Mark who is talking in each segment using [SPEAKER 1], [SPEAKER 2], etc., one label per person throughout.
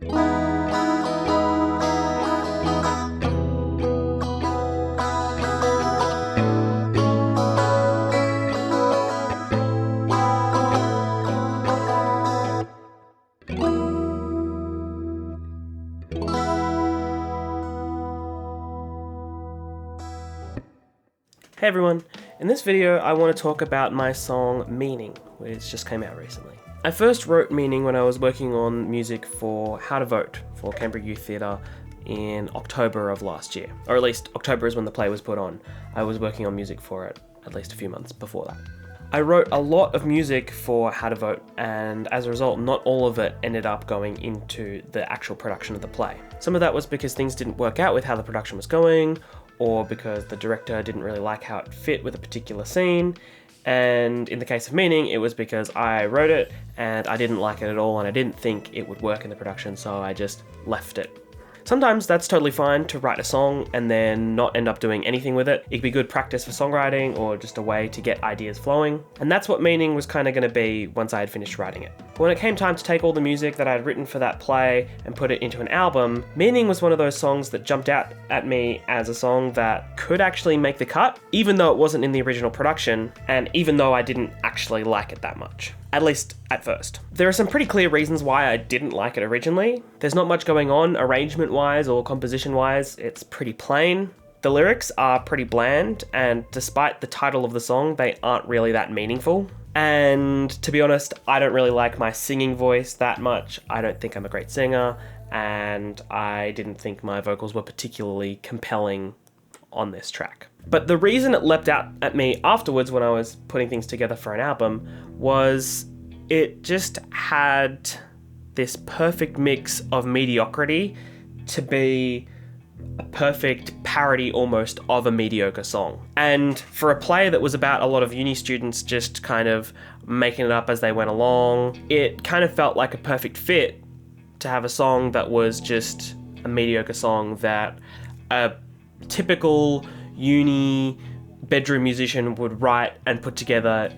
[SPEAKER 1] Hey everyone, in this video I want to talk about my song Meaning, which just came out recently. I first wrote Meaning when I was working on music for How to Vote for Canberra Youth Theatre in October of last year. Or at least October is when the play was put on. I was working on music for it at least a few months before that. I wrote a lot of music for How to Vote, and as a result, not all of it ended up going into the actual production of the play. Some of that was because things didn't work out with how the production was going, or because the director didn't really like how it fit with a particular scene. And in the case of Meaning, it was because I wrote it and I didn't like it at all and I didn't think it would work in the production, so I just left it. Sometimes that's totally fine to write a song and then not end up doing anything with it. It could be good practice for songwriting or just a way to get ideas flowing. And that's what Meaning was kind of going to be once I had finished writing it. But when it came time to take all the music that I had written for that play and put it into an album, Meaning was one of those songs that jumped out at me as a song that could actually make the cut, even though it wasn't in the original production, and even though I didn't actually like it that much. At least at first. There are some pretty clear reasons why I didn't like it originally. There's not much going on arrangement-wise or composition-wise. It's pretty plain. The lyrics are pretty bland, and despite the title of the song, they aren't really that meaningful. And to be honest, I don't really like my singing voice that much. I don't think I'm a great singer, and I didn't think my vocals were particularly compelling on this track. But the reason it leapt out at me afterwards when I was putting things together for an album was it just had this perfect mix of mediocrity to be a perfect parody almost of a mediocre song. And for a play that was about a lot of uni students just kind of making it up as they went along, it kind of felt like a perfect fit to have a song that was just a mediocre song that a typical uni bedroom musician would write and put together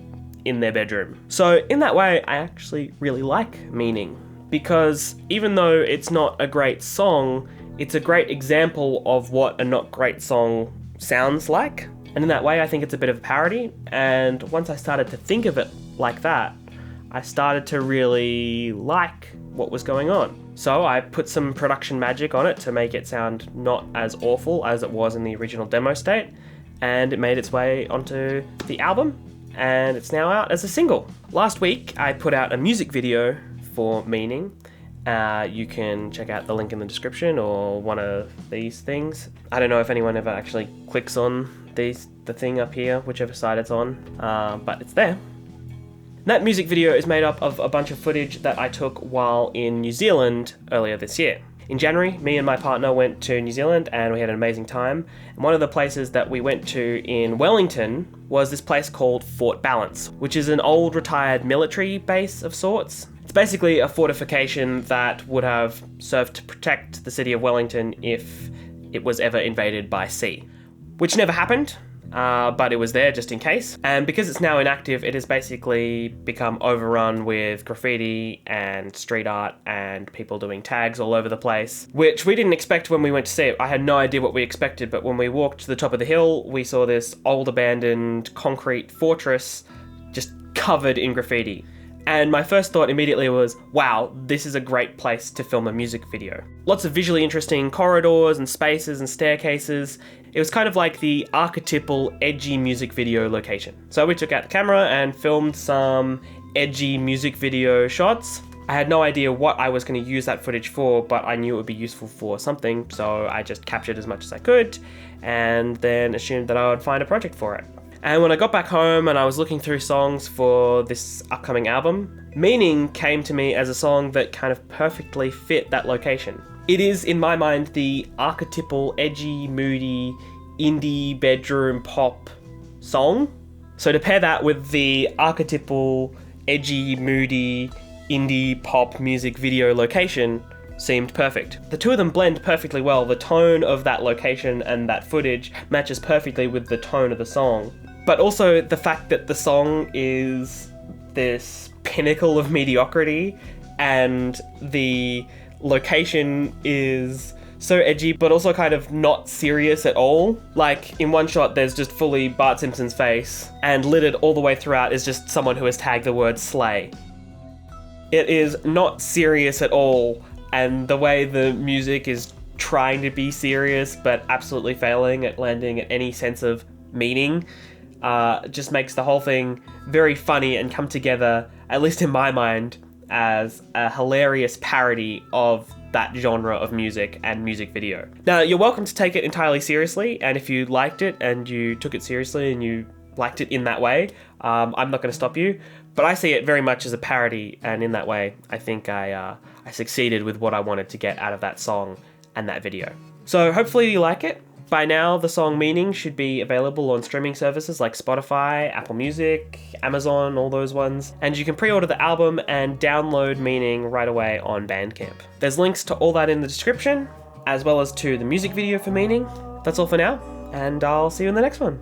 [SPEAKER 1] in their bedroom. So in that way, I actually really like Meaning, because even though it's not a great song, it's a great example of what a not great song sounds like. And in that way, I think it's a bit of a parody. And once I started to think of it like that, I started to really like what was going on. So I put some production magic on it to make it sound not as awful as it was in the original demo state, and it made its way onto the album, and it's now out as a single. Last week I put out a music video for Meaning. You can check out the link in the description or one of these things. I don't know if anyone ever actually clicks on the thing up here, whichever side it's on, but it's there. That music video is made up of a bunch of footage that I took while in New Zealand earlier this year. In January, me and my partner went to New Zealand and we had an amazing time. And one of the places that we went to in Wellington was this place called Fort Balance, which is an old retired military base of sorts. It's basically a fortification that would have served to protect the city of Wellington if it was ever invaded by sea, which never happened. But it was there just in case. And because it's now inactive, it has basically become overrun with graffiti and street art and people doing tags all over the place, which we didn't expect when we went to see it. I had no idea what we expected, but when we walked to the top of the hill, we saw this old abandoned concrete fortress just covered in graffiti. And my first thought immediately was, wow, this is a great place to film a music video. Lots of visually interesting corridors and spaces and staircases. It was kind of like the archetypal edgy music video location. So we took out the camera and filmed some edgy music video shots. I had no idea what I was going to use that footage for, but I knew it would be useful for something, so I just captured as much as I could and then assumed that I would find a project for it. And when I got back home and I was looking through songs for this upcoming album, Meaning came to me as a song that kind of perfectly fit that location. It is, in my mind, the archetypal, edgy, moody, indie bedroom pop song. So to pair that with the archetypal, edgy, moody, indie pop music video location seemed perfect. The two of them blend perfectly well. The tone of that location and that footage matches perfectly with the tone of the song. But also the fact that the song is this pinnacle of mediocrity and the location is so edgy, but also kind of not serious at all. Like, in one shot, there's just fully Bart Simpson's face, and littered all the way throughout is just someone who has tagged the word slay. It is not serious at all, and the way the music is trying to be serious, but absolutely failing at landing at any sense of meaning, just makes the whole thing very funny and come together, at least in my mind, as a hilarious parody of that genre of music and music video. Now, you're welcome to take it entirely seriously, and if you liked it and you took it seriously and you liked it in that way, I'm not going to stop you, but I see it very much as a parody, and in that way, I think I succeeded with what I wanted to get out of that song and that video. So hopefully you like it. By now, the song Meaning should be available on streaming services like Spotify, Apple Music, Amazon, all those ones. And you can pre-order the album and download Meaning right away on Bandcamp. There's links to all that in the description, as well as to the music video for Meaning. That's all for now, and I'll see you in the next one.